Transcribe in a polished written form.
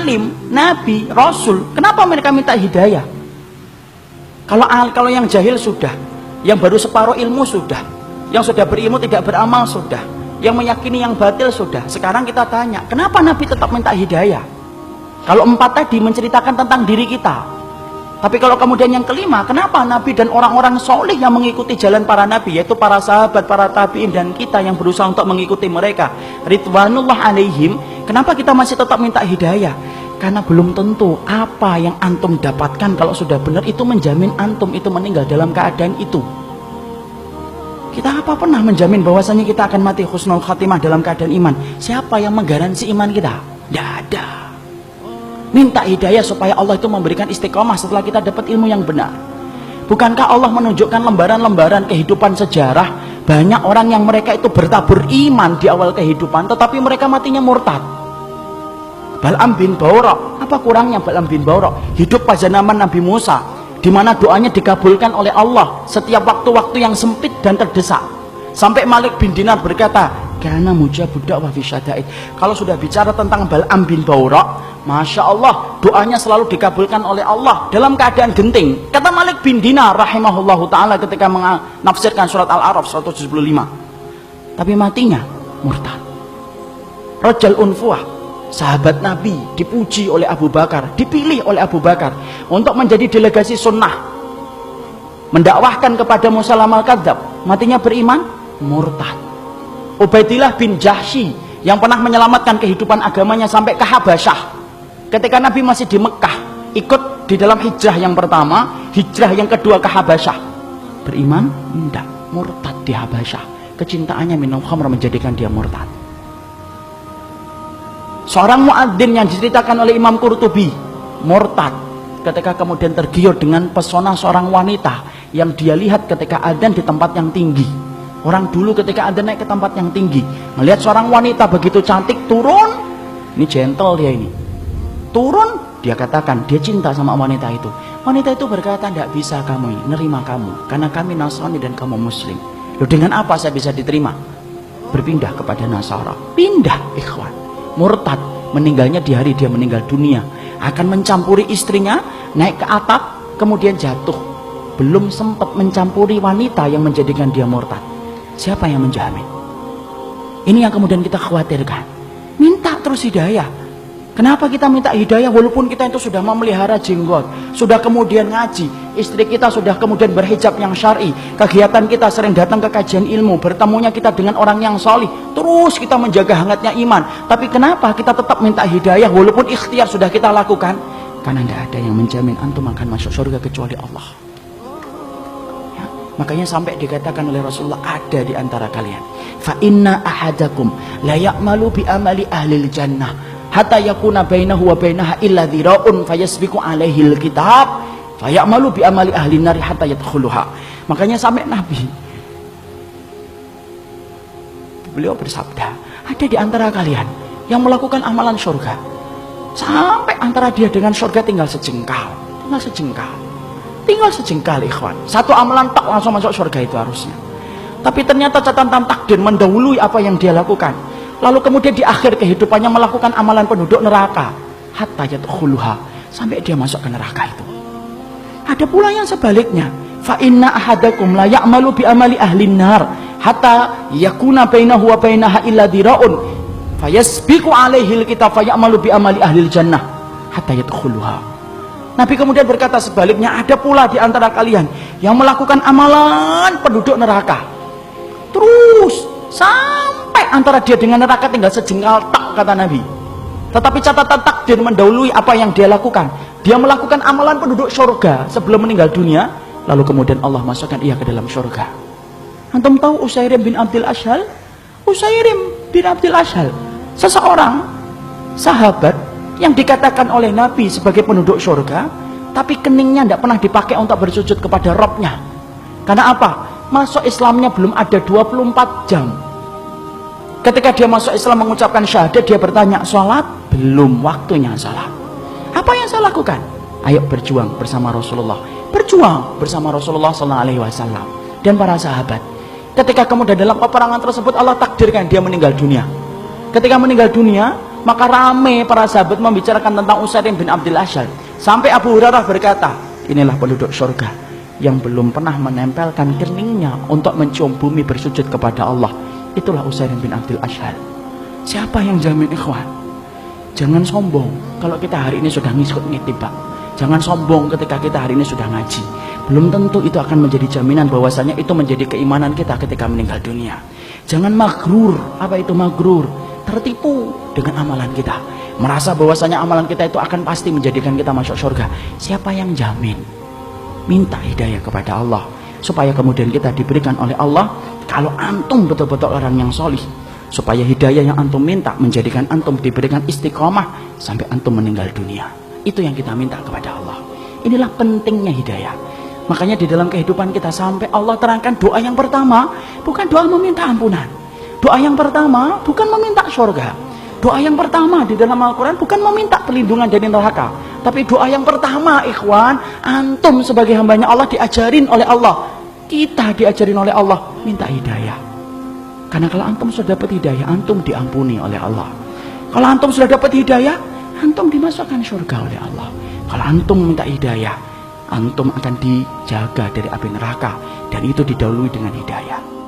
alim, nabi, rasul, kenapa mereka minta hidayah? Kalau yang jahil sudah, yang baru separuh ilmu sudah, yang sudah berilmu tidak beramal sudah, yang meyakini yang batil sudah. Sekarang kita tanya, kenapa Nabi tetap minta hidayah? Kalau 4 tadi menceritakan tentang diri kita, tapi kalau kemudian yang kelima, kenapa Nabi dan orang-orang soleh yang mengikuti jalan para Nabi, yaitu para sahabat, para tabi'in, dan kita yang berusaha untuk mengikuti mereka, ridwanullah alaihim, kenapa kita masih tetap minta hidayah? Karena belum tentu apa yang antum dapatkan kalau sudah benar itu menjamin antum itu meninggal dalam keadaan itu. Kita apa pernah menjamin bahwasanya kita akan mati husnul khatimah dalam keadaan iman? Siapa yang menggaransi iman kita? Tidak ada. Minta hidayah supaya Allah itu memberikan istiqomah setelah kita dapat ilmu yang benar. Bukankah Allah menunjukkan lembaran-lembaran kehidupan sejarah, banyak orang yang mereka itu bertabur iman di awal kehidupan, tetapi mereka matinya murtad. Bal'am bin Ba'urah, apa kurangnya Bal'am bin Ba'urah? Hidup pada zaman Nabi Musa, di mana doanya dikabulkan oleh Allah setiap waktu-waktu yang sempit dan terdesak. Sampai Malik bin Dinar berkata, "Kana mujabud da'wah fi syada'id." Kalau sudah bicara tentang Bal'am bin Ba'urah, Masya Allah, doanya selalu dikabulkan oleh Allah dalam keadaan genting. Kata Malik bin Dinar rahimahullahu ta'ala ketika menafsirkan surat Al-A'raf 175. Tapi matinya murtad. Rajal Unfuah, sahabat Nabi, dipuji oleh Abu Bakar, dipilih oleh Abu Bakar untuk menjadi delegasi sunnah, mendakwahkan kepada Musailamaah al-Kadzdzab, matinya beriman, murtad. Ubaidillah bin Jahsy yang pernah menyelamatkan kehidupan agamanya sampai ke Habasyah, ketika Nabi masih di Mekah, ikut di dalam hijrah yang pertama, hijrah yang kedua ke Habasyah, beriman? Tidak, murtad di Habasyah. Kecintaannya minum khamr menjadikan dia murtad. Seorang muadzin yang diceritakan oleh Imam Qurtubi, murtad ketika kemudian tergiur dengan pesona seorang wanita yang dia lihat ketika adzan di tempat yang tinggi. Orang dulu ketika adzan naik ke tempat yang tinggi, melihat seorang wanita begitu cantik turun, ini gentle dia ini, turun, dia katakan dia cinta sama wanita itu. Wanita itu berkata, tidak bisa kami nerima kamu karena kami Nasrani dan kamu Muslim. Loh, dengan apa saya bisa diterima? Berpindah kepada Nasara. Pindah, ikhwan. Murtad, meninggalnya di hari dia meninggal dunia, akan mencampuri istrinya, naik ke atap, kemudian jatuh. Belum sempat mencampuri wanita yang menjadikan dia murtad. Siapa yang menjamin? Ini yang kemudian kita khawatirkan. Minta terus hidayah. Kenapa kita minta hidayah walaupun kita itu sudah memelihara jenggot, sudah kemudian ngaji, istri kita sudah kemudian berhijab yang syar'i, kegiatan kita sering datang ke kajian ilmu, bertemunya kita dengan orang yang solih, terus kita menjaga hangatnya iman. Tapi kenapa kita tetap minta hidayah walaupun ikhtiar sudah kita lakukan? Karena tidak ada yang menjamin antum akan masuk surga kecuali Allah. Ya, makanya sampai dikatakan oleh Rasulullah, ada di antara kalian, fa inna ahadakum la ya'malu bi amali ahlil jannah hatta yakuna bainahu wa bainaha illa dhira'un fayasbiqu alaihi alkitab fayamalu bi amali ahli nari hatta yadkhuluha. Makanya sampai Nabi beliau bersabda, ada di antara kalian yang melakukan amalan surga sampai antara dia dengan surga tinggal sejengkal, tinggal sejengkal ikhwan. Satu amalan tak langsung masuk surga itu harusnya, tapi ternyata catatan takdir mendahului apa yang dia lakukan. Lalu kemudian di akhir kehidupannya melakukan amalan penduduk neraka hatta yadkhuluha, sampai dia masuk ke neraka itu. Ada pula yang sebaliknya, fa inna ahadakum la ya'malu bi amali ahlin nar hatta yakuna bainahu wa bainaha illa dhira'un fayasbiqu alaihi alkitab fayamalu bi amali ahlil jannah hatta yadkhuluha. Nabi kemudian berkata sebaliknya, ada pula di antara kalian yang melakukan amalan penduduk neraka, terus sampai antara dia dengan neraka tinggal sejengkal tak, kata Nabi. Tetapi catatan takdir mendahului apa yang dia lakukan. Dia melakukan amalan penduduk surga sebelum meninggal dunia, lalu kemudian Allah masukkan ia ke dalam surga. Antum tahu Usairim bin Abdul Ashhal? Usairim bin Abdul Ashhal, seseorang sahabat yang dikatakan oleh Nabi sebagai penduduk surga, tapi keningnya tidak pernah dipakai untuk bersujud kepada Rabbnya. Karena apa? Masuk Islamnya belum ada 24 jam. Ketika dia masuk Islam mengucapkan syahadat, dia bertanya, sholat? Belum waktunya sholat. Apa yang saya lakukan? Ayo berjuang bersama Rasulullah. Berjuang bersama Rasulullah SAW dan para sahabat. Ketika kemudian dalam peperangan tersebut Allah takdirkan dia meninggal dunia. Ketika meninggal dunia, Maka rame para sahabat membicarakan tentang Utsairim bin Abdul Asyhal. Sampai Abu Hurairah berkata, inilah penduduk surga yang belum pernah menempelkan keningnya untuk mencium bumi bersujud kepada Allah. Itulah Utsairim bin Abdul Asyhal. Siapa yang jamin, ikhwan? Jangan sombong kalau kita hari ini sudah ngikut Pak. Jangan sombong ketika kita hari ini sudah ngaji. Belum tentu itu akan menjadi jaminan bahwasanya itu menjadi keimanan kita ketika meninggal dunia. Jangan magrur. Apa itu magrur? Tertipu dengan amalan kita, merasa bahwasanya amalan kita itu akan pasti menjadikan kita masuk surga. Siapa yang jamin? Minta hidayah kepada Allah supaya kemudian kita diberikan oleh Allah. Kalau antum betul-betul orang yang solih, supaya hidayah yang antum minta menjadikan antum diberikan istiqomah sampai antum meninggal dunia. Itu yang kita minta kepada Allah. Inilah pentingnya hidayah. Makanya di dalam kehidupan kita sampai Allah terangkan doa yang pertama bukan doa meminta ampunan. Doa yang pertama bukan meminta surga. Doa yang pertama di dalam Al-Quran bukan meminta perlindungan dari neraka. Tapi doa yang pertama, ikhwan, antum sebagai hambanya Allah diajarin oleh Allah. Kita diajarin oleh Allah minta hidayah. Karena kalau antum sudah dapat hidayah, antum diampuni oleh Allah. Kalau antum sudah dapat hidayah, antum dimasukkan surga oleh Allah. Kalau antum minta hidayah, antum akan dijaga dari api neraka. Dan itu didahului dengan hidayah.